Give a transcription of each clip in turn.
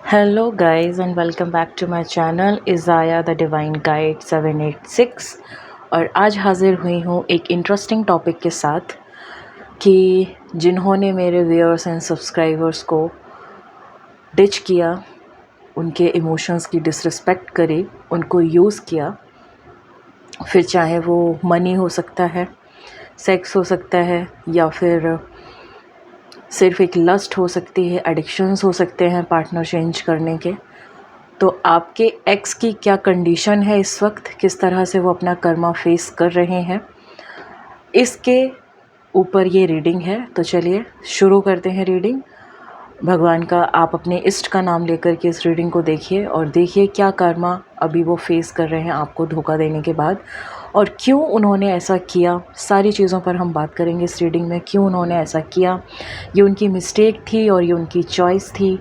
Hello guys and welcome back to my channel Isaiah the divine guide 786। और आज हाज़िर हुई हूँ एक इंटरेस्टिंग टॉपिक के साथ कि जिन्होंने मेरे व्यूअर्स एंड सब्सक्राइबर्स को डिच किया, उनके इमोशंस की डिसरिस्पेक्ट करी, उनको यूज़ किया, फिर चाहे वो मनी हो सकता है, सेक्स हो सकता है, या फिर सिर्फ एक लस्ट हो सकती है, एडिक्शंस हो सकते हैं पार्टनर चेंज करने के। तो आपके एक्स की क्या कंडीशन है इस वक्त, किस तरह से वो अपना कर्मा फेस कर रहे हैं, इसके ऊपर ये रीडिंग है। तो चलिए शुरू करते हैं रीडिंग। भगवान का आप अपने इष्ट का नाम लेकर के इस रीडिंग को देखिए और देखिए क्या कर्मा अभी वो फेस कर रहे हैं आपको धोखा देने के बाद, और क्यों उन्होंने ऐसा किया। सारी चीज़ों पर हम बात करेंगे इस रीडिंग में, क्यों उन्होंने ऐसा किया, ये उनकी मिस्टेक थी और ये उनकी चॉइस थी,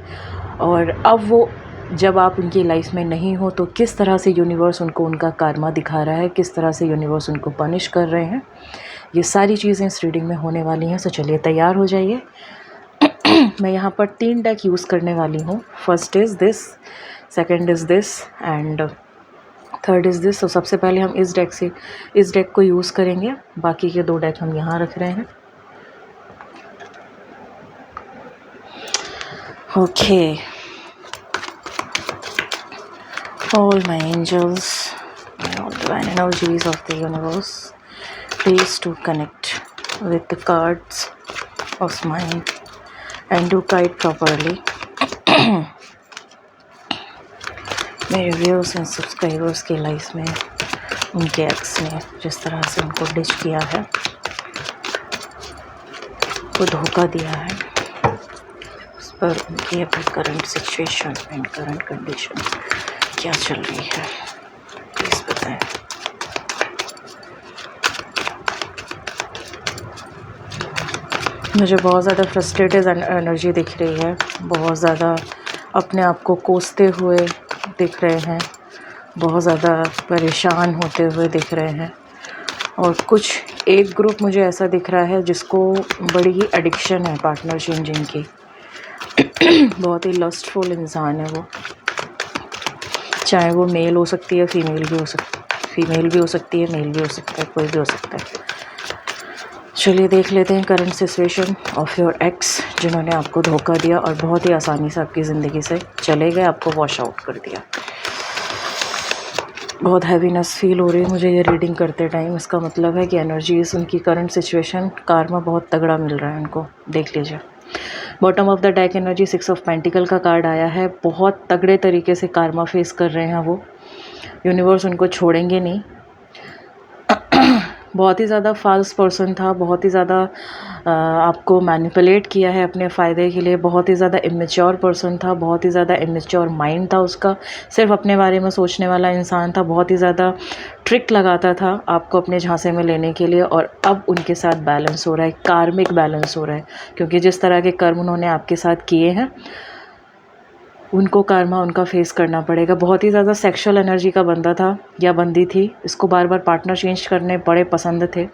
और अब वो जब आप उनकी लाइफ में नहीं हो तो किस तरह से यूनिवर्स उनको उनका कर्मा दिखा रहा है, किस तरह से यूनिवर्स उनको पनिश कर रहे हैं। ये सारी चीज़ें इस रीडिंग में होने वाली हैं। तो चलिए तैयार हो जाइए। मैं यहाँ पर 3 डेक यूज़ करने वाली हूँ। First is this, second is this and third is this. तो सबसे पहले हम इस डेक को यूज़ करेंगे, बाकी के 2 डेक हम यहाँ रख रहे हैं। Okay, all my angels, all divine energies of the universe, please to connect with the cards of mine and do guide properly. मेरे व्यूअर्स एंड सब्सक्राइबर्स की लाइफ में उनके एक्स ने जिस तरह से उनको डिच किया है, वो धोखा दिया है, उस पर उनकी अभी current situation and current condition क्या चल रही है, प्लीज़ बताएं। मुझे बहुत ज़्यादा फ्रस्ट्रेटेड एनर्जी दिख रही है, बहुत ज़्यादा अपने आप को कोसते हुए दिख रहे हैं, बहुत ज़्यादा परेशान होते हुए दिख रहे हैं। और कुछ एक ग्रुप मुझे ऐसा दिख रहा है जिसको बड़ी ही एडिक्शन है पार्टनर चेंजिंग की। बहुत ही लस्टफुल इंसान है वो, चाहे वो मेल हो सकती है, फीमेल भी हो सकती है, मेल भी हो सकता है, कोई भी हो सकता है। चलिए देख लेते हैं current situation of your x, जिन्होंने आपको धोखा दिया और बहुत ही आसानी से आपकी ज़िंदगी से चले गए, आपको वॉश आउट कर दिया। बहुत हैवीनेस फील हो रही है मुझे ये रीडिंग करते टाइम। इसका मतलब है कि एनर्जीज, उनकी करंट सिचुएशन, कार्मा बहुत तगड़ा मिल रहा है उनको। देख लीजिए bottom of the deck energy 6 of pentacle का कार्ड आया है। बहुत तगड़े तरीके से कार्मा फेस कर रहे हैं वो, यूनिवर्स उनको छोड़ेंगे नहीं। बहुत ही ज़्यादा फाल्स पर्सन था, बहुत ही ज़्यादा आपको मैनिपुलेट किया है अपने फ़ायदे के लिए। बहुत ही ज़्यादा इमेच्योर पर्सन था, बहुत ही ज़्यादा इमेच्योर माइंड था उसका, सिर्फ अपने बारे में सोचने वाला इंसान था। बहुत ही ज़्यादा ट्रिक लगाता था आपको अपने झांसे में लेने के लिए, और अब उनके साथ बैलेंस हो रहा है, कार्मिक बैलेंस हो रहा है, क्योंकि जिस तरह के कर्म उन्होंने आपके साथ किए हैं उनको कर्मा उनका फेस करना पड़ेगा। बहुत ही ज़्यादा सेक्सुअल एनर्जी का बंदा था या बंदी थी, इसको बार बार पार्टनर चेंज करने बड़े पसंद थे,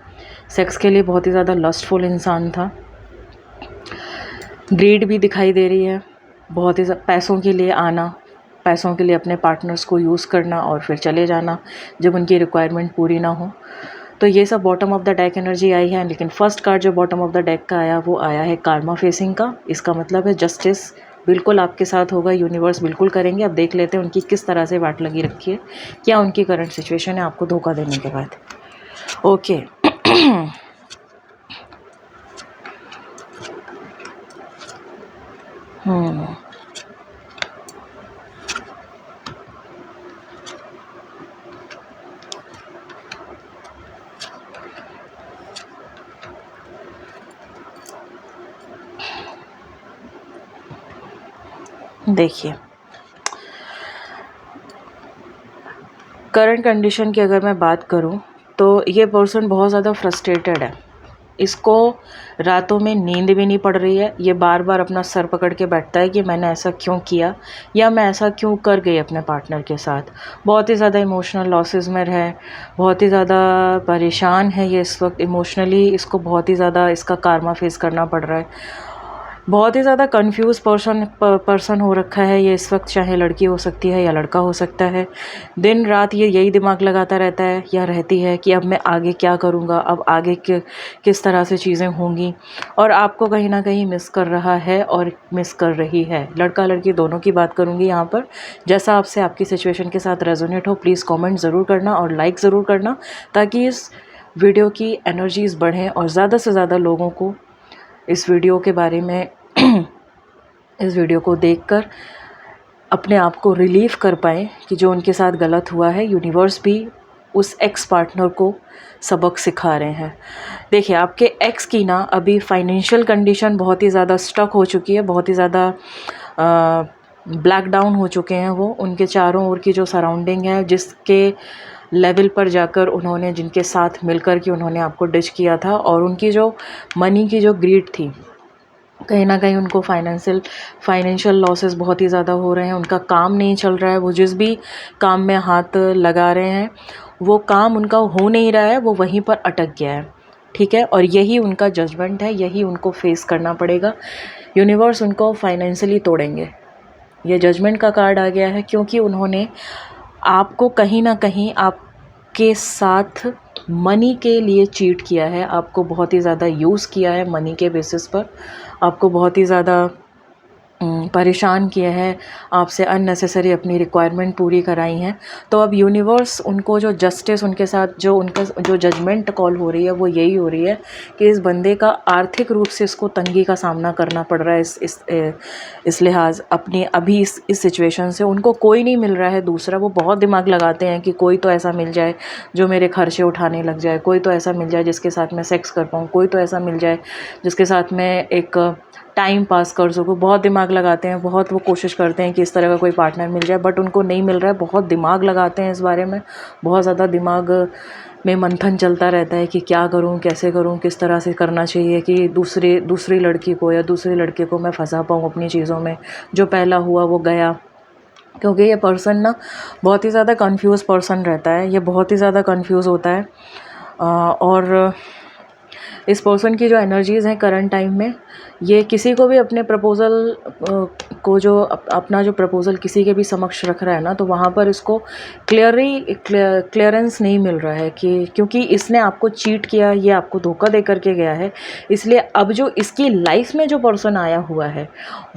सेक्स के लिए बहुत ही ज़्यादा लस्टफुल इंसान था। ग्रीड भी दिखाई दे रही है, बहुत ही पैसों के लिए आना, पैसों के लिए अपने पार्टनर्स को यूज़ करना और फिर चले जाना जब उनकी रिक्वायरमेंट पूरी ना हो। तो ये सब bottom of the deck energy आई है। लेकिन फर्स्ट कार्ड जो बॉटम ऑफ द डेक का आया वो आया है कार्मा फेसिंग का। इसका मतलब है जस्टिस बिल्कुल आपके साथ होगा, यूनिवर्स बिल्कुल करेंगे। अब देख लेते हैं उनकी किस तरह से वाट लगी रखी है, क्या उनकी करंट सिचुएशन है आपको धोखा देने के बाद। ओके देखिए करंट कंडीशन की अगर मैं बात करूं तो ये पर्सन बहुत ज़्यादा फ्रस्ट्रेटेड है, इसको रातों में नींद भी नहीं पड़ रही है। ये बार बार अपना सर पकड़ के बैठता है कि मैंने ऐसा क्यों किया या मैं ऐसा क्यों कर गई अपने पार्टनर के साथ। बहुत ही ज़्यादा इमोशनल लॉसेस में है, बहुत ही ज़्यादा परेशान है ये इस वक्त इमोशनली। इसको बहुत ही ज़्यादा इसका कार्मा फेस करना पड़ रहा है। बहुत ही ज़्यादा कंफ्यूज पर्सन हो रखा है ये इस वक्त, चाहे लड़की हो सकती है या लड़का हो सकता है। दिन रात ये यही दिमाग लगाता रहता है या रहती है कि अब मैं आगे क्या करूँगा, अब आगे किस तरह से चीज़ें होंगी, और आपको कहीं ना कहीं मिस कर रहा है और मिस कर रही है। लड़का लड़की दोनों की बात करूँगी यहाँ पर। जैसा आपसे आपकी सिचुएशन के साथ रेजोनेट हो, प्लीज़ कॉमेंट ज़रूर करना और लाइक ज़रूर करना, ताकि इस वीडियो की एनर्जीज़ बढ़ें और ज़्यादा से ज़्यादा लोगों को इस वीडियो के बारे में इस वीडियो को देखकर अपने आप को रिलीव कर पाएँ कि जो उनके साथ गलत हुआ है, यूनिवर्स भी उस एक्स पार्टनर को सबक सिखा रहे हैं। देखिए, आपके एक्स की ना अभी फाइनेंशियल कंडीशन बहुत ही ज़्यादा स्टक हो चुकी है, बहुत ही ज़्यादा ब्लैक डाउन हो चुके हैं वो। उनके चारों ओर की जो सराउंडिंग है, जिसके लेवल पर जाकर उन्होंने, जिनके साथ मिलकर के उन्होंने आपको डिच किया था, और उनकी जो मनी की जो ग्रीड थी, कहीं ना कहीं उनको फाइनेंशियल लॉसेस बहुत ही ज़्यादा हो रहे हैं। उनका काम नहीं चल रहा है, वो जिस भी काम में हाथ लगा रहे हैं वो काम उनका हो नहीं रहा है, वो वहीं पर अटक गया है। ठीक है, और यही उनका जजमेंट है, यही उनको फेस करना पड़ेगा। यूनिवर्स उनको फाइनेंशियली तोड़ेंगे, ये जजमेंट का कार्ड आ गया है, क्योंकि उन्होंने आपको कहीं ना कहीं आपके साथ मनी के लिए चीट किया है, आपको बहुत ही ज़्यादा यूज़ किया है मनी के बेसिस पर, आपको बहुत ही ज़्यादा परेशान किया है, आपसे अननेसेसरी अपनी रिक्वायरमेंट पूरी कराई हैं। तो अब यूनिवर्स उनको जो जस्टिस उनके साथ जो उनका जो जजमेंट कॉल हो रही है वो यही हो रही है कि इस बंदे का आर्थिक रूप से इसको तंगी का सामना करना पड़ रहा है। इस लिहाज अपनी अभी इस सिचुएशन से उनको कोई नहीं मिल रहा है दूसरा। वो बहुत दिमाग लगाते हैं कि कोई तो ऐसा मिल जाए जो मेरे खर्चे उठाने लग जाए, कोई तो ऐसा मिल जाए जिसके साथ मैं सेक्स कर पाऊँ, कोई तो ऐसा मिल जाए जिसके साथ मैं एक टाइम पास कर सकूँ। बहुत दिमाग लगाते हैं, बहुत वो कोशिश करते हैं कि इस तरह का कोई पार्टनर मिल जाए, बट उनको नहीं मिल रहा है। बहुत दिमाग लगाते हैं इस बारे में, बहुत ज़्यादा दिमाग में मंथन चलता रहता है कि क्या करूं, कैसे करूं, किस तरह से करना चाहिए कि दूसरी लड़की को या दूसरे लड़के को मैं फंसा पाऊं अपनी चीज़ों में। जो पहला हुआ वो गया, क्योंकि ये पर्सन ना बहुत ही ज़्यादा कंफ्यूज पर्सन रहता है, ये बहुत ही ज़्यादा कंफ्यूज होता है। और इस पर्सन की जो एनर्जीज़ हैं करंट टाइम में, ये किसी को भी अपने प्रपोज़ल को जो अपना जो प्रपोज़ल किसी के भी समक्ष रख रहा है ना, तो वहाँ पर इसको क्लियरेंस नहीं मिल रहा है कि क्योंकि इसने आपको चीट किया, ये आपको धोखा दे करके गया है। इसलिए अब जो इसकी लाइफ में जो पर्सन आया हुआ है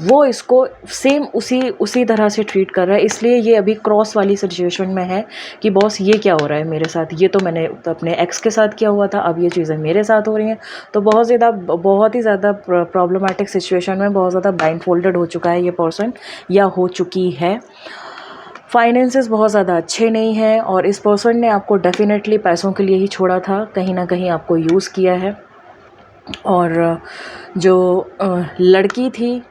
वो इसको सेम उसी तरह से ट्रीट कर रहा है। इसलिए ये अभी क्रॉस वाली सिचुएशन में है कि बॉस ये क्या हो रहा है मेरे साथ, ये तो मैंने अपने एक्स के साथ किया हुआ था, अब ये चीज़ें मेरे साथ हो रही हैं। तो बहुत ही ज़्यादा प्रॉब्लमेटिक सिचुएशन में बहुत ज़्यादा ब्लाइंड फोल्डेड हो चुका है ये पर्सन, या हो चुकी है। फाइनेंसेस बहुत ज़्यादा अच्छे नहीं हैं, और इस पर्सन ने आपको डेफिनेटली पैसों के लिए ही छोड़ा था, कहीं ना कहीं आपको यूज़ किया है। और जो लड़की थी,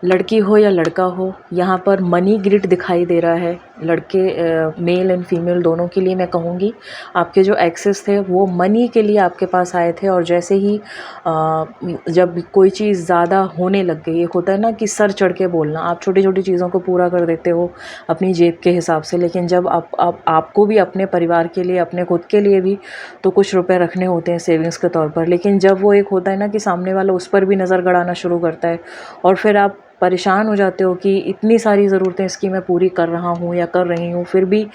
लड़की हो या लड़का हो, यहाँ पर मनी ग्रिड दिखाई दे रहा है। लड़के मेल एंड फीमेल दोनों के लिए मैं कहूँगी, आपके जो एक्सेस थे वो मनी के लिए आपके पास आए थे, और जैसे ही जब कोई चीज़ ज़्यादा होने लग गई, एक होता है ना कि सर चढ़ के बोलना, आप छोटी छोटी चीज़ों को पूरा कर देते हो अपनी जेब के हिसाब से, लेकिन जब आपको भी अपने परिवार के लिए, अपने खुद के लिए भी तो कुछ रुपए रखने होते हैं सेविंग्स के तौर पर, लेकिन जब वो एक होता है ना कि सामने वाला उस पर भी नज़र गड़ाना शुरू करता है, और फिर आप परेशान हो जाते हो कि इतनी सारी ज़रूरतें इसकी मैं पूरी कर रहा हूँ या कर रही हूँ, फिर भी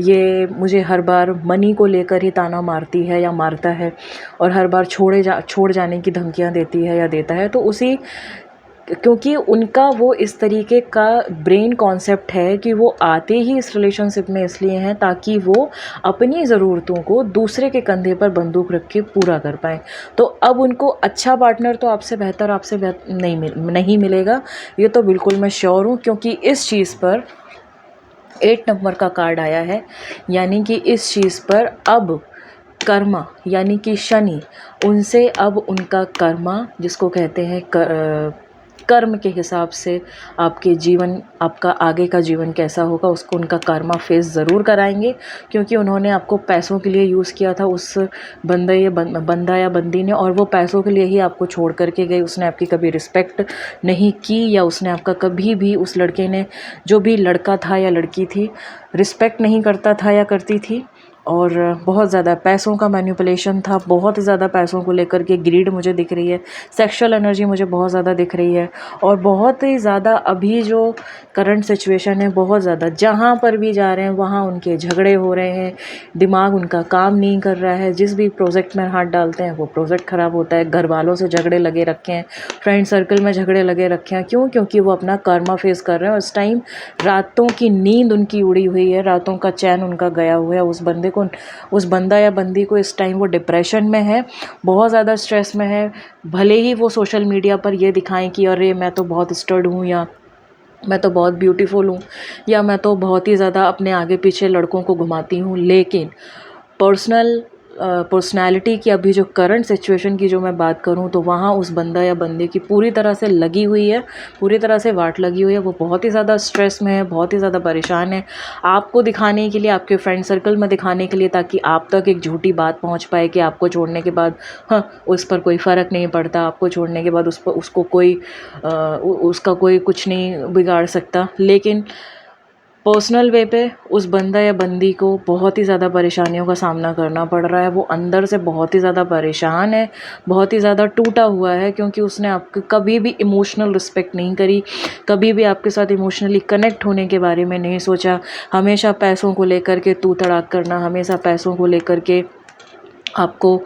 ये मुझे हर बार मनी को लेकर ही ताना मारती है या मारता है, और हर बार छोड़ जाने की धमकियाँ देती है या देता है। तो उसी क्योंकि उनका वो इस तरीके का ब्रेन कॉन्सेप्ट है कि वो आते ही इस रिलेशनशिप में इसलिए हैं ताकि वो अपनी ज़रूरतों को दूसरे के कंधे पर बंदूक रख के पूरा कर पाएँ। तो अब उनको अच्छा पार्टनर तो आपसे बेहतर नहीं मिलेगा, ये तो बिल्कुल मैं श्योर हूँ, क्योंकि इस चीज़ पर 8 नंबर का कार्ड आया है। यानी कि इस चीज़ पर अब कर्मा यानी कि शनि उनसे अब उनका कर्मा, जिसको कहते हैं कर्म के हिसाब से आपका आगे का जीवन कैसा होगा उसको उनका कर्मा फेस ज़रूर कराएंगे, क्योंकि उन्होंने आपको पैसों के लिए यूज़ किया था उस बंदा या बंदी ने, और वो पैसों के लिए ही आपको छोड़ करके गई। उसने आपकी कभी रिस्पेक्ट नहीं की, या उसने आपका कभी भी, उस लड़के ने, जो भी लड़का था या लड़की थी, रिस्पेक्ट नहीं करता था या करती थी। और बहुत ज़्यादा पैसों का मैनिपुलेशन था, बहुत ज़्यादा पैसों को लेकर के ग्रीड मुझे दिख रही है, सेक्सुअल एनर्जी मुझे बहुत ज़्यादा दिख रही है। और बहुत ही ज़्यादा अभी जो करंट सिचुएशन है, बहुत ज़्यादा जहाँ पर भी जा रहे हैं वहाँ उनके झगड़े हो रहे हैं, दिमाग उनका काम नहीं कर रहा है, जिस भी प्रोजेक्ट में हाथ डालते हैं वो प्रोजेक्ट ख़राब होता है, घर वालों से झगड़े लगे रखे हैं, फ्रेंड सर्कल में झगड़े लगे रखे हैं। क्यों? क्योंकि वो अपना कर्मा फेस कर रहे हैं। उस टाइम रातों की नींद उनकी उड़ी हुई है, रातों का चैन उनका गया हुआ है। उस बंदा या बंदी को इस टाइम वो डिप्रेशन में है, बहुत ज़्यादा स्ट्रेस में है। भले ही वो सोशल मीडिया पर ये दिखाएं कि अरे मैं तो बहुत स्टर्ड हूँ, या मैं तो बहुत ब्यूटीफुल हूँ, या मैं तो बहुत ही ज़्यादा अपने आगे पीछे लड़कों को घुमाती हूँ, लेकिन पर्सनैलिटी की अभी जो करंट सिचुएशन की जो मैं बात करूं तो वहाँ उस बंदा या बंदे की पूरी तरह से लगी हुई है, पूरी तरह से वाट लगी हुई है। वो बहुत ही ज़्यादा स्ट्रेस में है, बहुत ही ज़्यादा परेशान है, आपको दिखाने के लिए, आपके फ्रेंड सर्कल में दिखाने के लिए, ताकि आप तक एक झूठी बात पहुँच पाए कि आपको छोड़ने के बाद उस पर कोई फ़र्क नहीं पड़ता, आपको छोड़ने के बाद उसको कोई उसका कोई कुछ नहीं बिगाड़ सकता। लेकिन पर्सनल वे पे उस बंदा या बंदी को बहुत ही ज़्यादा परेशानियों का सामना करना पड़ रहा है। वो अंदर से बहुत ही ज़्यादा परेशान है, बहुत ही ज़्यादा टूटा हुआ है, क्योंकि उसने आपको कभी भी इमोशनल रिस्पेक्ट नहीं करी, कभी भी आपके साथ इमोशनली कनेक्ट होने के बारे में नहीं सोचा। हमेशा पैसों को लेकर के तू तड़ाक करना, हमेशा पैसों को लेकर के आपको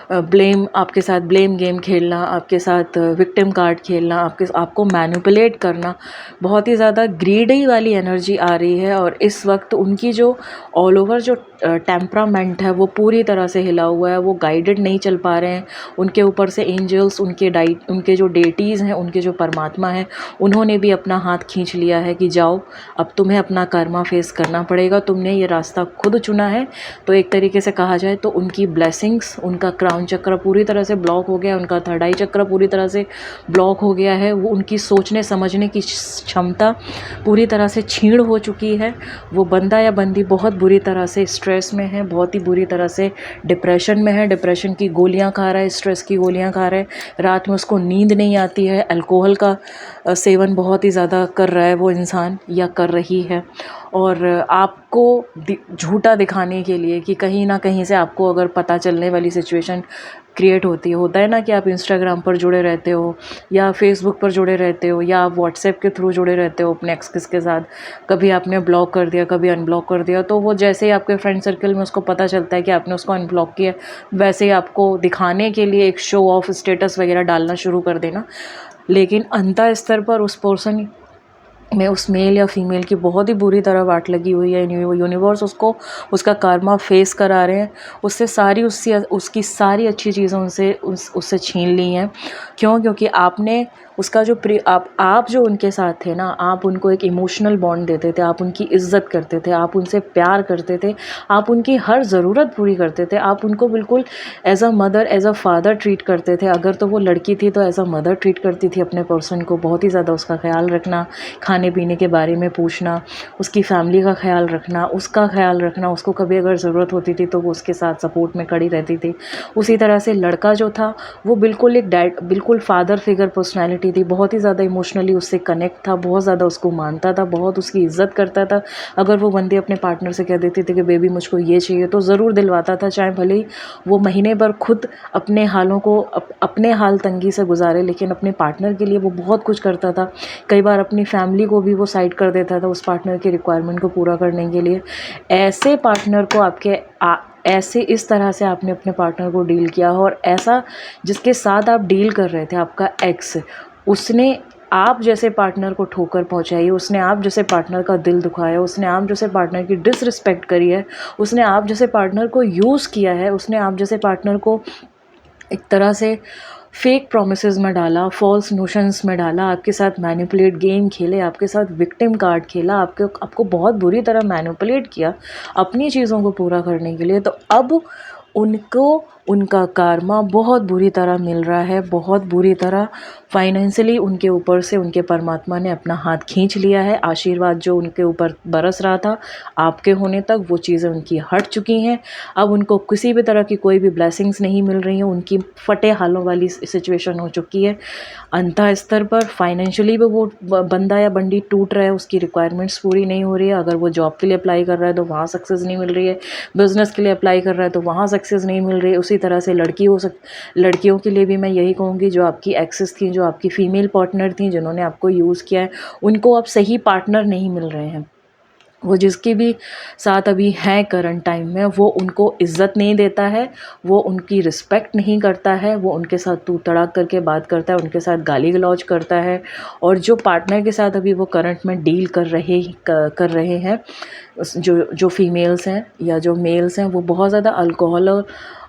आपके साथ ब्लेम गेम खेलना, आपके साथ विक्टिम कार्ड खेलना, आपको मैनिपुलेट करना, बहुत ही ज़्यादा ग्रीडी वाली एनर्जी आ रही है। और इस वक्त उनकी जो ऑल ओवर जो टेम्परामेंट है वो पूरी तरह से हिला हुआ है, वो गाइडेड नहीं चल पा रहे हैं। उनके ऊपर से एंजल्स, उनके जो डेटीज़ हैं, उनके जो परमात्मा हैं, उन्होंने भी अपना हाथ खींच लिया है कि जाओ, अब तुम्हें अपना कर्मा फेस करना पड़ेगा, तुमने ये रास्ता खुद चुना है। तो एक तरीके से कहा जाए तो उनकी ब्लेसिंग्स, उनका क्राउन चक्र पूरी तरह से ब्लॉक हो गया, उनका थर्ड आई चक्र पूरी तरह से ब्लॉक हो गया है। वो उनकी सोचने समझने की क्षमता पूरी तरह से छीण हो चुकी है। वो बंदा या बंदी बहुत बुरी तरह से स्ट्रेस में है, बहुत ही बुरी तरह से डिप्रेशन में है, डिप्रेशन की गोलियां खा रहा है, स्ट्रेस की गोलियां खा रहा है, रात में उसको नींद नहीं आती है, अल्कोहल का सेवन बहुत ही ज़्यादा कर रहा है वो इंसान या कर रही है। और आपको झूठा दिखाने के लिए कि कहीं ना कहीं से आपको अगर पता चलने वाली सिचुएशन क्रिएट होता है ना कि आप इंस्टाग्राम पर जुड़े रहते हो, या फेसबुक पर जुड़े रहते हो, या आप व्हाट्सएप के थ्रू जुड़े रहते हो अपने एक्स के साथ, कभी आपने ब्लॉक कर दिया, कभी अनब्लॉक कर दिया, तो वो जैसे ही आपके फ्रेंड सर्कल में उसको पता चलता है कि आपने उसको अनब्लॉक किया, वैसे ही आपको दिखाने के लिए एक शो ऑफ स्टेटस वगैरह डालना शुरू कर देना। लेकिन अंतः स्तर पर उस पर्सन में, उस मेल या फीमेल की बहुत ही बुरी तरह वाट लगी हुई है। यूनिवर्स उसको उसका कर्मा फेस करा रहे हैं, उसकी सारी अच्छी चीज़ें उससे छीन ली हैं। क्यों? क्योंकि आपने उसका जो आप जो उनके साथ थे ना, आप उनको एक इमोशनल बॉन्ड देते थे, आप उनकी इज्जत करते थे, आप उनसे प्यार करते थे, आप उनकी हर ज़रूरत पूरी करते थे, आप उनको बिल्कुल as a mother, as a father treat करते थे। अगर तो वो लड़की थी तो एज अ मदर ट्रीट करती थी अपने पर्सन को, बहुत ही ज़्यादा उसका ख्याल रखना, खाने पीने के बारे में पूछना, उसकी फैमिली का ख्याल रखना, उसका ख्याल रखना, उसको कभी अगर ज़रूरत होती थी तो वो उसके साथ सपोर्ट में खड़ी रहती थी। उसी तरह से लड़का जो था वो बिल्कुल एक बिल्कुल फादर फिगर पर्सनैलिटी थी, बहुत ही ज़्यादा इमोशनली उससे कनेक्ट था, बहुत ज़्यादा उसको मानता था, बहुत उसकी इज्जत करता था। अगर वो बंदी अपने पार्टनर से कह देती थी कि बेबी मुझको ये चाहिए, तो ज़रूर दिलवाता था, चाहे भले ही वो महीने भर खुद अपने हालों को अपने हाल तंगी से गुजारे, लेकिन अपने पार्टनर के लिए वो बहुत कुछ करता था। कई बार अपनी फैमिली को भी वो साइड कर देता था उस पार्टनर की रिक्वायरमेंट को पूरा करने के लिए। ऐसे पार्टनर को ऐसे इस तरह से आपने अपने पार्टनर को डील किया, और ऐसा जिसके साथ आप डील कर रहे थे, आपका एक्स, उसने आप जैसे पार्टनर को ठोकर पहुंचाई, उसने आप जैसे पार्टनर का दिल दुखाया, उसने आप जैसे पार्टनर की डिसरिस्पेक्ट करी है, उसने आप जैसे पार्टनर को यूज़ किया है, उसने आप जैसे पार्टनर को एक तरह से फेक प्रोमिसेस में डाला, फॉल्स नोशंस में डाला, आपके साथ मैनिपुलेट गेम खेले, आपके साथ विक्टिम कार्ड खेला, आपको बहुत बुरी तरह मैनिपुलेट किया अपनी चीज़ों को पूरा करने के लिए। तो अब उनको उनका karma बहुत बुरी तरह मिल रहा है, बहुत बुरी तरह फाइनेंशियली उनके ऊपर से उनके परमात्मा ने अपना हाथ खींच लिया है। आशीर्वाद जो उनके ऊपर बरस रहा था आपके होने तक, वो चीज़ें उनकी हट चुकी हैं। अब उनको किसी भी तरह की कोई भी ब्लेसिंग्स नहीं मिल रही हैं, उनकी फटे हालों वाली सिचुएशन हो चुकी है। अंतः स्तर पर फाइनेंशियली भी वो बंदा या बंदी टूट रहा है, उसकी रिक्वायरमेंट्स पूरी नहीं हो रही है। अगर वो जॉब के लिए अप्लाई कर रहा है तो वहाँ सक्सेस नहीं मिल रही है, बिज़नेस के लिए अप्लाई कर रहा है तो वहाँ सक्सेस नहीं मिल रही है। उसी तरह से लड़कियों के लिए भी मैं यही कहूँगी, जो आपकी एक्सेस थी, जो आपकी फ़ीमेल पार्टनर थी, जिन्होंने आपको यूज़ किया है, उनको अब सही पार्टनर नहीं मिल रहे हैं। वो जिसके भी साथ अभी हैं करंट टाइम में, वो उनको इज़्ज़त नहीं देता है, वो उनकी रिस्पेक्ट नहीं करता है, वो उनके साथ तू तड़ाक करके बात करता है, उनके साथ गाली गलौज करता है। और जो पार्टनर के साथ अभी वो करंट में डील कर रहे हैं, जो फीमेल्स हैं या जो मेल्स हैं, वो बहुत ज़्यादा अल्कोहल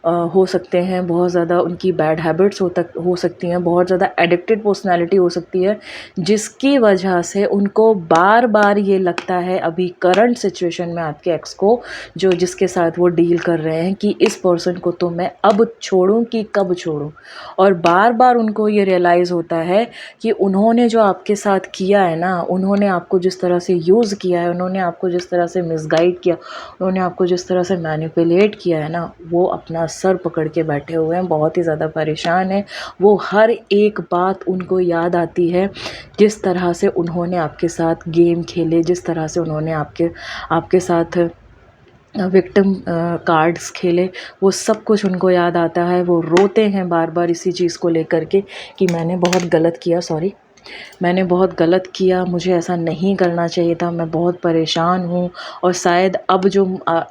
हो सकते हैं, बहुत ज़्यादा उनकी बैड हैबिट्स हो सकती हैं, बहुत ज़्यादा एडिक्टेड पर्सनैलिटी हो सकती है, जिसकी वजह से उनको बार बार ये लगता है अभी करंट सिचुएशन में आपके एक्स को, जिसके साथ वो डील कर रहे हैं, कि इस पर्सन को तो मैं अब छोड़ूं कि कब छोड़ूं। और बार बार उनको ये रियलाइज़ होता है कि उन्होंने जो आपके साथ किया है ना, उन्होंने आपको जिस तरह से यूज़ किया है, उन्होंने आपको जिस तरह से मिसगाइड किया, उन्होंने आपको जिस तरह से मैनिपुलेट किया है ना, वो अपना सर पकड़ के बैठे हुए हैं, बहुत ही ज़्यादा परेशान हैं। वो हर एक बात उनको याद आती है, जिस तरह से उन्होंने आपके साथ गेम खेले, जिस तरह से उन्होंने आपके साथ विक्टिम कार्ड्स खेले, वो सब कुछ उनको याद आता है। वो रोते हैं बार बार इसी चीज़ को लेकर के कि मैंने बहुत गलत किया, मैंने बहुत गलत किया, मुझे ऐसा नहीं करना चाहिए था, मैं बहुत परेशान हूँ। और शायद अब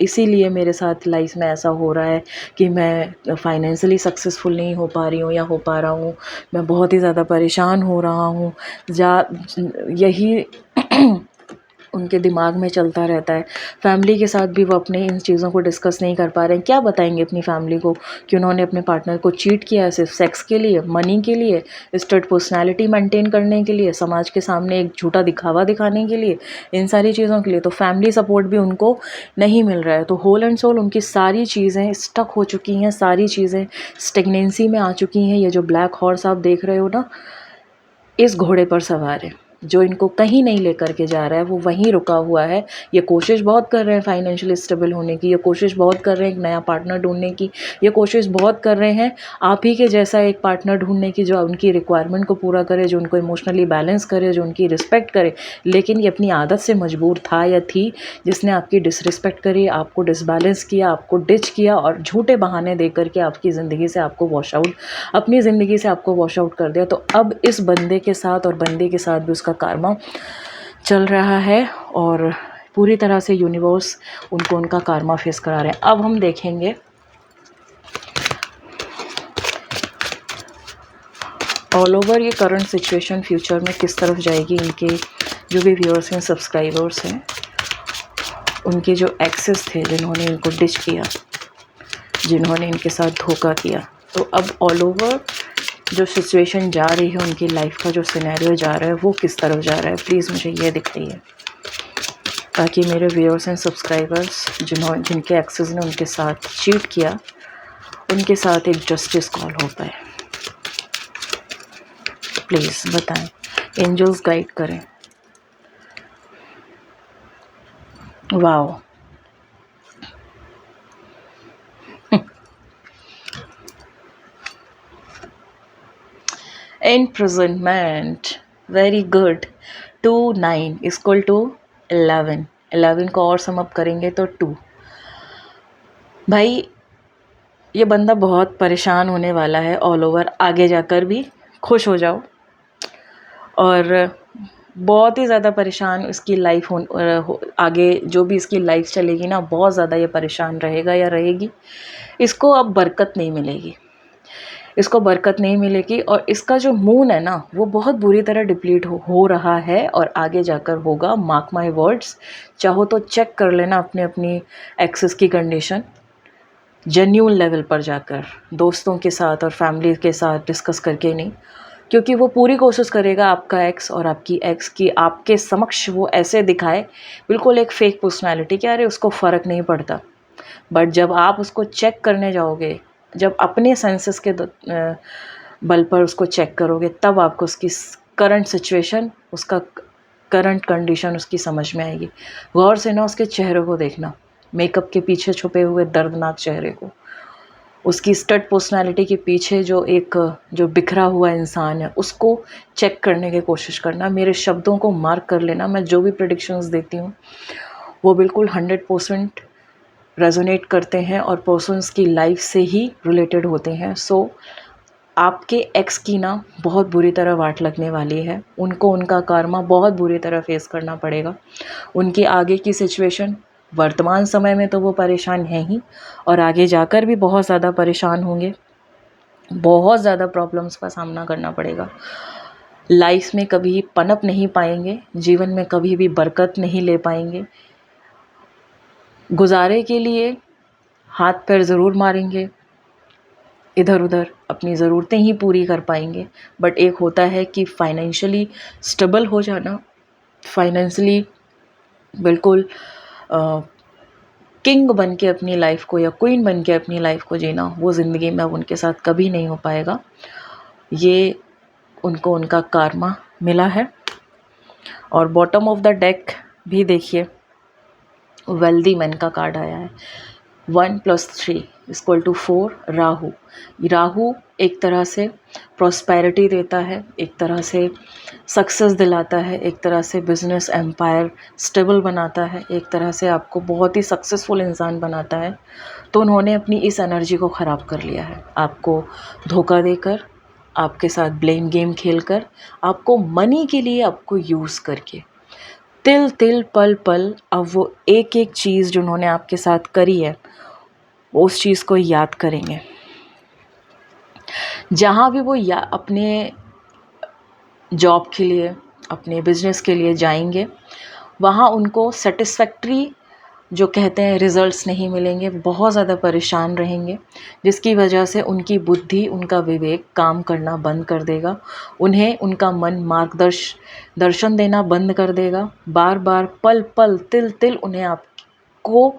इसीलिए मेरे साथ लाइफ में ऐसा हो रहा है कि मैं फाइनेंशियली सक्सेसफुल नहीं हो पा रही हूँ या हो पा रहा हूँ, मैं बहुत ही ज़्यादा परेशान हो रहा हूँ। यही उनके दिमाग में चलता रहता है। फैमिली के साथ भी वो अपने इन चीज़ों को डिस्कस नहीं कर पा रहे हैं। क्या बताएंगे अपनी फैमिली को कि उन्होंने अपने पार्टनर को चीट किया है सिर्फ सेक्स के लिए, मनी के लिए, स्टड पर्सनैलिटी मेंटेन करने के लिए, समाज के सामने एक झूठा दिखावा दिखाने के लिए, इन सारी चीज़ों के लिए। तो फैमिली सपोर्ट भी उनको नहीं मिल रहा है। तो होल एंड सोल उनकी सारी चीज़ें स्टक हो चुकी हैं, सारी चीज़ें स्टेगनेंसी में आ चुकी हैं। ये जो ब्लैक हॉर्स आप देख रहे हो ना, इस घोड़े पर सवार है, जो इनको कहीं नहीं लेकर के जा रहा है, वो वहीं रुका हुआ है। ये कोशिश बहुत कर रहे हैं फाइनेंशियली स्टेबल होने की, ये कोशिश बहुत कर रहे हैं एक नया पार्टनर ढूंढने की, ये कोशिश बहुत कर रहे हैं आप ही के जैसा एक पार्टनर ढूंढने की, जो उनकी रिक्वायरमेंट को पूरा करे, जो उनको इमोशनली बैलेंस करे, जो उनकी रिस्पेक्ट करे। लेकिन ये अपनी आदत से मजबूर था या थी, जिसने आपकी डिसरिस्पेक्ट करी, आपको डिसबैलेंस किया, आपको डिच किया और झूठे बहाने दे करके आपकी ज़िंदगी से आपको अपनी ज़िंदगी से आपको वॉश आउट कर दिया। तो अब इस बंदे के साथ और बंदे के साथ भी उसका कार्मा चल रहा है, और पूरी तरह से यूनिवर्स उनको उनका कार्मा फेस करा रहे हैं। अब हम देखेंगे ऑल ओवर ये करंट सिचुएशन फ्यूचर में किस तरफ जाएगी। इनके जो भी व्यूअर्स हैं, सब्सक्राइबर्स हैं, उनके जो एक्सेस थे, जिन्होंने इनको डिच किया, जिन्होंने इनके साथ धोखा किया, तो अब ऑल ओवर जो सिचुएशन जा रही है, उनकी लाइफ का जो सिनेरियो जा रहा है, वो किस तरफ जा रहा है, प्लीज़ मुझे ये दिखाइए, ताकि मेरे व्यूअर्स एंड सब्सक्राइबर्स जिनके एक्सेस ने उनके साथ चीट किया, उनके साथ एक जस्टिस कॉल हो पाए। प्लीज़ बताएं, एंजल्स गाइड करें। Wow, imprisonment, very good। 2 9 equal to 11, 11 को और सम अप करेंगे तो 2। भाई ये बंदा बहुत परेशान होने वाला है ऑल ओवर, आगे जाकर भी खुश हो जाओ। और बहुत ही ज़्यादा परेशान इसकी लाइफ आगे जो भी इसकी लाइफ चलेगी ना, बहुत ज़्यादा ये परेशान रहेगा या रहेगी। इसको अब बरकत नहीं मिलेगी, इसको बरकत नहीं मिलेगी। और इसका जो मून है ना, वो बहुत बुरी तरह डिप्लीट हो रहा है और आगे जाकर होगा, मार्क माय वर्ड्स। चाहो तो चेक कर लेना अपनी एक्सेस की कंडीशन, जेन्यून लेवल पर जाकर, दोस्तों के साथ और फैमिली के साथ डिस्कस करके नहीं, क्योंकि वो पूरी कोशिश करेगा आपका एक्स और आपकी एक्स की आपके समक्ष वो ऐसे दिखाए, बिल्कुल एक फेक पर्सनैलिटी कि अरे उसको फ़र्क नहीं पड़ता। बट जब आप उसको चेक करने जाओगे, जब अपने सेंसेस के बल पर उसको चेक करोगे तब आपको उसकी करंट सिचुएशन, उसका करंट कंडीशन उसकी समझ में आएगी। गौर से ना उसके चेहरे को देखना, मेकअप के पीछे छुपे हुए दर्दनाक चेहरे को, उसकी स्टड पर्सनालिटी के पीछे जो बिखरा हुआ इंसान है उसको चेक करने की कोशिश करना। मेरे शब्दों को मार्क कर लेना, मैं जो भी प्रेडिक्शंस देती हूँ वो बिल्कुल 100% रेजोनेट करते हैं और पर्सन्स की लाइफ से ही रिलेटेड होते हैं। सो आपके एक्स की ना बहुत बुरी तरह वाट लगने वाली है, उनको उनका कर्मा बहुत बुरी तरह फेस करना पड़ेगा। उनकी आगे की सिचुएशन, वर्तमान समय में तो वो परेशान हैं ही और आगे जाकर भी बहुत ज़्यादा परेशान होंगे, बहुत ज़्यादा प्रॉब्लम्स का सामना करना पड़ेगा। लाइफ में कभी पनप नहीं पाएंगे, जीवन में कभी भी बरकत नहीं ले पाएंगे। गुजारे के लिए हाथ पैर ज़रूर मारेंगे, इधर उधर अपनी ज़रूरतें ही पूरी कर पाएंगे, बट एक होता है कि फाइनेंशियली स्टेबल हो जाना, फाइनेंशियली बिल्कुल किंग बन के अपनी लाइफ को या क्वीन बन के अपनी लाइफ को जीना, वो ज़िंदगी में अब उनके साथ कभी नहीं हो पाएगा। ये उनको उनका कर्मा मिला है। और बॉटम ऑफ द डेक भी देखिए, वेल्दी मैन का कार्ड आया है। 1 + 3 = 4। राहु एक तरह से प्रॉस्पेरिटी देता है, एक तरह से सक्सेस दिलाता है, एक तरह से बिजनेस एम्पायर स्टेबल बनाता है, एक तरह से आपको बहुत ही सक्सेसफुल इंसान बनाता है। तो उन्होंने अपनी इस एनर्जी को ख़राब कर लिया है, आपको धोखा देकर, आपके साथ ब्लेम गेम खेलकर, आपको मनी के लिए आपको यूज़ करके, तिल तिल पल पल अब वो एक एक चीज़ जो उन्होंने आपके साथ करी है वो उस चीज़ को याद करेंगे। जहाँ भी वो अपने जॉब के लिए, अपने बिजनेस के लिए जाएंगे, वहाँ उनको सेटिस्फैक्ट्री जो कहते हैं रिजल्ट्स नहीं मिलेंगे, बहुत ज़्यादा परेशान रहेंगे, जिसकी वजह से उनकी बुद्धि, उनका विवेक काम करना बंद कर देगा। उन्हें उनका मन दर्शन देना बंद कर देगा। बार बार पल पल तिल तिल उन्हें आपको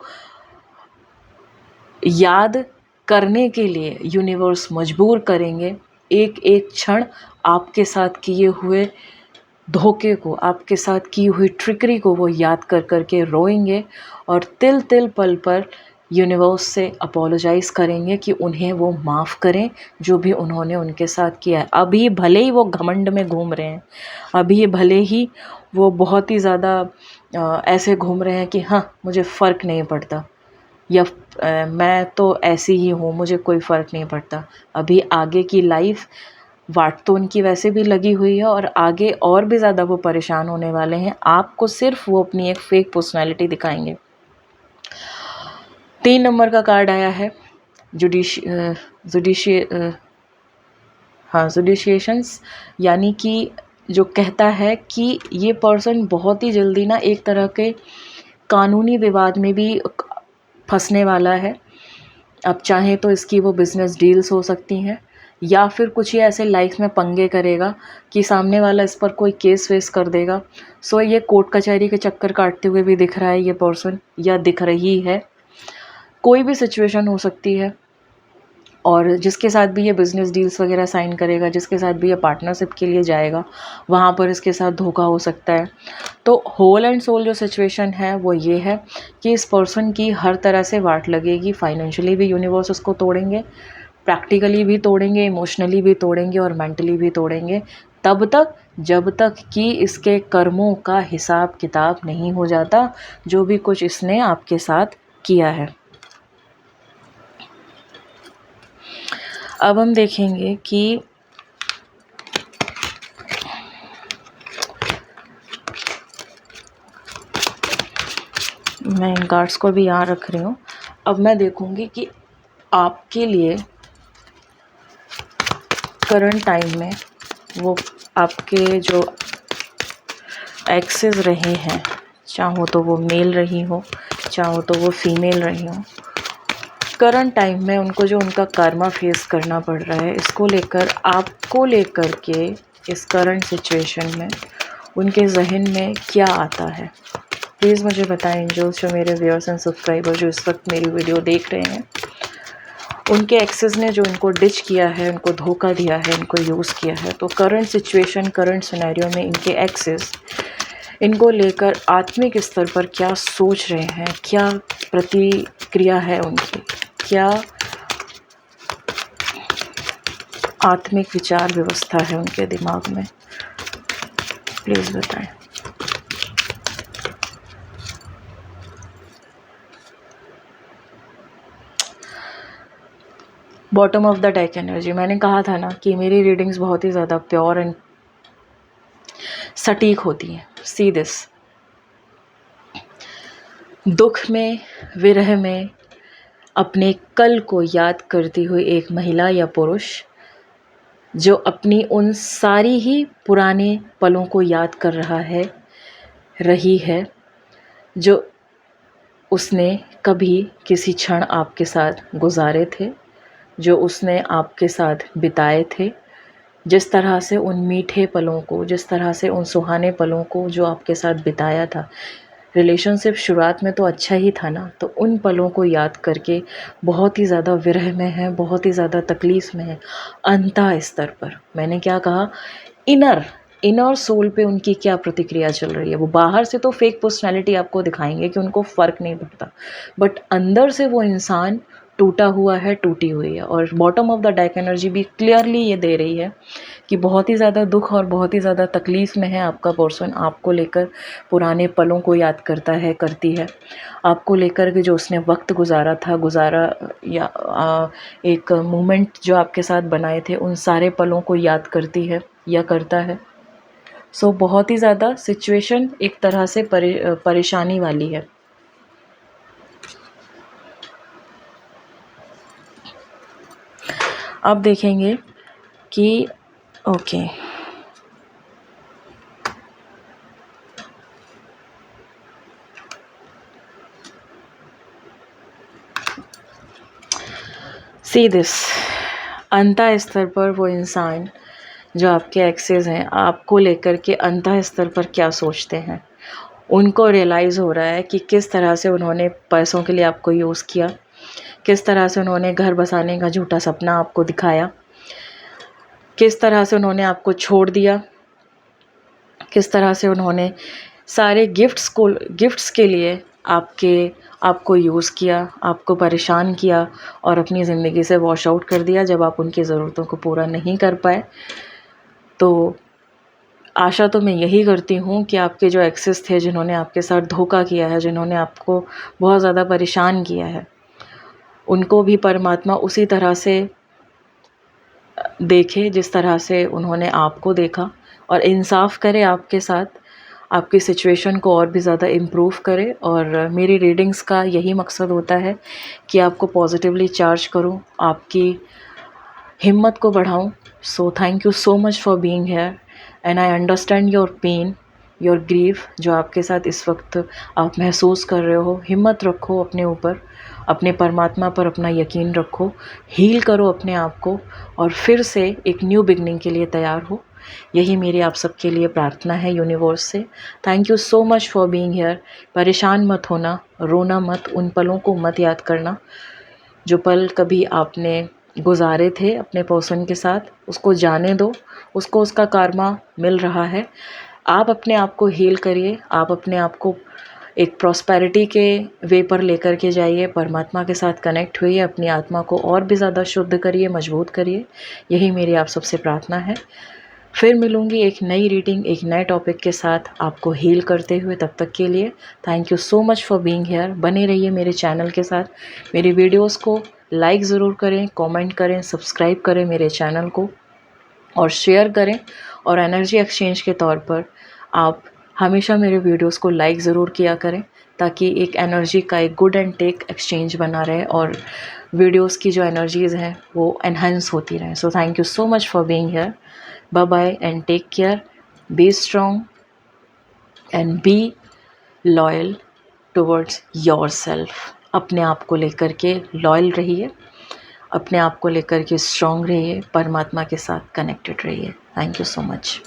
याद करने के लिए यूनिवर्स मजबूर करेंगे। एक एक क्षण आपके साथ किए हुए धोखे को, आपके साथ की हुई ट्रिकरी को वो याद कर कर के रोएंगे और तिल तिल पल पर यूनिवर्स से अपोलोजाइज़ करेंगे कि उन्हें वो माफ़ करें जो भी उन्होंने उनके साथ किया है। अभी भले ही वो घमंड में घूम रहे हैं, अभी भले ही वो बहुत ही ज़्यादा ऐसे घूम रहे हैं कि हाँ मुझे फ़र्क नहीं पड़ता, या मैं तो ऐसी ही हूँ, मुझे कोई फ़र्क नहीं पड़ता। अभी आगे की लाइफ वाट तो उनकी वैसे भी लगी हुई है और आगे और भी ज़्यादा वो परेशान होने वाले हैं। आपको सिर्फ वो अपनी एक फेक पर्सनैलिटी दिखाएंगे। 3 नंबर का कार्ड आया है जुडिशिएशंस, यानी कि जो कहता है कि ये पर्सन बहुत ही जल्दी ना एक तरह के कानूनी विवाद में भी फंसने वाला है। अब चाहे तो इसकी वो बिज़नेस डील्स हो सकती हैं, या फिर कुछ ही ऐसे लाइफ में पंगे करेगा कि सामने वाला इस पर कोई केस वेस कर देगा। सो ये कोर्ट कचहरी के चक्कर काटते हुए भी दिख रहा है ये पर्सन, या दिख रही है। कोई भी सिचुएशन हो सकती है, और जिसके साथ भी ये बिज़नेस डील्स वगैरह साइन करेगा, जिसके साथ भी ये पार्टनरशिप के लिए जाएगा, वहाँ पर इसके साथ धोखा हो सकता है। तो होल एंड सोल जो सिचुएशन है वो ये है कि इस पर्सन की हर तरह से वाट लगेगी। फाइनेंशियली भी यूनिवर्स उसको तोड़ेंगे, प्रैक्टिकली भी तोड़ेंगे, इमोशनली भी तोड़ेंगे और मेंटली भी तोड़ेंगे, तब तक जब तक कि इसके कर्मों का हिसाब किताब नहीं हो जाता, जो भी कुछ इसने आपके साथ किया है। अब हम देखेंगे कि मैं इन कार्ड्स को भी यहाँ रख रही हूँ। अब मैं देखूँगी कि आपके लिए करंट टाइम में वो आपके जो एक्सेस रहे हैं, चाहो तो वो मेल रही हो, चाहो तो वो फीमेल रही हो, करंट टाइम में उनको जो उनका कर्मा फेस करना पड़ रहा है, इसको लेकर, आपको लेकर के इस करंट सिचुएशन में उनके जहन में क्या आता है, प्लीज़ मुझे बताएं। जो मेरे व्यूअर्स एंड सब्सक्राइबर जो इस वक्त मेरी वीडियो देख रहे हैं, उनके एक्सेस ने जो इनको डिच किया है, इनको धोखा दिया है, इनको यूज़ किया है, तो करंट सिचुएशन, करंट सिनेरियो में इनके एक्सेस इनको लेकर आत्मिक स्तर पर क्या सोच रहे हैं, क्या प्रतिक्रिया है उनकी, क्या आत्मिक विचार व्यवस्था है उनके दिमाग में, प्लीज़ बताएं। Bottom of the deck energy, मैंने कहा था ना कि मेरी रीडिंग्स बहुत ही ज़्यादा प्योर एंड सटीक होती हैं। सी दिस, दुख में, विरह में अपने कल को याद करती हुई एक महिला या पुरुष जो अपनी उन सारी ही पुराने पलों को याद कर रहा है, रही है, जो उसने कभी किसी क्षण आपके साथ गुजारे थे, जो उसने आपके साथ बिताए थे, जिस तरह से उन मीठे पलों को, जिस तरह से उन सुहाने पलों को जो आपके साथ बिताया था। रिलेशनशिप शुरुआत में तो अच्छा ही था ना, तो उन पलों को याद करके बहुत ही ज़्यादा विरह में है, बहुत ही ज़्यादा तकलीफ़ में है। अंतः स्तर पर मैंने क्या कहा, इनर सोल पे उनकी क्या प्रतिक्रिया चल रही है। वो बाहर से तो फेक पर्सनैलिटी आपको दिखाएंगे कि उनको फ़र्क नहीं पड़ता, बट अंदर से वो इंसान टूटा हुआ है, टूटी हुई है। और bottom of the deck energy भी क्लियरली ये दे रही है कि बहुत ही ज़्यादा दुख और बहुत ही ज़्यादा तकलीफ़ में है आपका पर्सन। आपको लेकर पुराने पलों को याद करता है, करती है। आपको लेकर के जो उसने वक्त गुजारा या एक मोमेंट जो आपके साथ बनाए थे, उन सारे पलों को याद करती है या करता है। सो बहुत ही ज़्यादा सिचुएशन एक तरह से परेशानी वाली है। आप देखेंगे कि ओके, सी दिस, अंतः स्तर पर वो इंसान जो आपके एक्सेस हैं, आपको लेकर के अंतः स्तर पर क्या सोचते हैं। उनको रियलाइज़ हो रहा है कि किस तरह से उन्होंने पैसों के लिए आपको यूज़ किया, किस तरह से उन्होंने घर बसाने का झूठा सपना आपको दिखाया, किस तरह से उन्होंने आपको छोड़ दिया, किस तरह से उन्होंने सारे गिफ्ट्स के लिए आपको यूज़ किया, आपको परेशान किया और अपनी ज़िंदगी से वॉश आउट कर दिया जब आप उनकी ज़रूरतों को पूरा नहीं कर पाए। तो आशा तो मैं यही करती हूँ कि आपके जो एक्सेस थे, जिन्होंने आपके साथ धोखा किया है, जिन्होंने आपको बहुत ज़्यादा परेशान किया है, उनको भी परमात्मा उसी तरह से देखे जिस तरह से उन्होंने आपको देखा, और इंसाफ करे आपके साथ, आपकी सिचुएशन को और भी ज़्यादा इम्प्रूव करे। और मेरी रीडिंग्स का यही मकसद होता है कि आपको पॉजिटिवली चार्ज करूं, आपकी हिम्मत को बढ़ाऊं। So thank you so much for being here and I understand your pain, your grief जो आपके साथ इस वक्त आप महसूस कर रहे हो। हिम्मत रखो अपने ऊपर, अपने परमात्मा पर अपना यकीन रखो, हील करो अपने आप को और फिर से एक न्यू बिगनिंग के लिए तैयार हो। यही मेरी आप सबके लिए प्रार्थना है यूनिवर्स से। Thank you so much for being here. परेशान मत होना, रोना मत, उन पलों को मत याद करना जो पल कभी आपने गुजारे थे अपने पर्सन के साथ। उसको जाने दो, उसको उसका कर्मा मिल रहा है। आप अपने आप को हील करिए, आप अपने आप को एक प्रॉस्पेरिटी के वे पर लेकर के जाइए, परमात्मा के साथ कनेक्ट हुइए, अपनी आत्मा को और भी ज़्यादा शुद्ध करिए, मजबूत करिए। यही मेरी आप सबसे प्रार्थना है। फिर मिलूँगी एक नई रीडिंग, एक नए टॉपिक के साथ आपको हील करते हुए। तब तक के लिए thank you so much for being here. बने रहिए मेरे चैनल के साथ। मेरी वीडियोस को लाइक ज़रूर करें, कमेंट करें, सब्सक्राइब करें मेरे चैनल को और शेयर करें। और एनर्जी एक्सचेंज के तौर पर आप हमेशा मेरे वीडियोस को लाइक ज़रूर किया करें, ताकि एक एनर्जी का एक गुड एंड टेक एक्सचेंज बना रहे और वीडियोस की जो एनर्जीज़ हैं वो एनहांस होती रहें। सो thank you so much for being here. Bye bye and take care. Be strong and be loyal towards yourself. अपने आप को लेकर के लॉयल रहिए, अपने आप को लेकर के स्ट्रॉन्ग रहिए, परमात्मा के साथ कनेक्टेड रहिए। Thank you so much.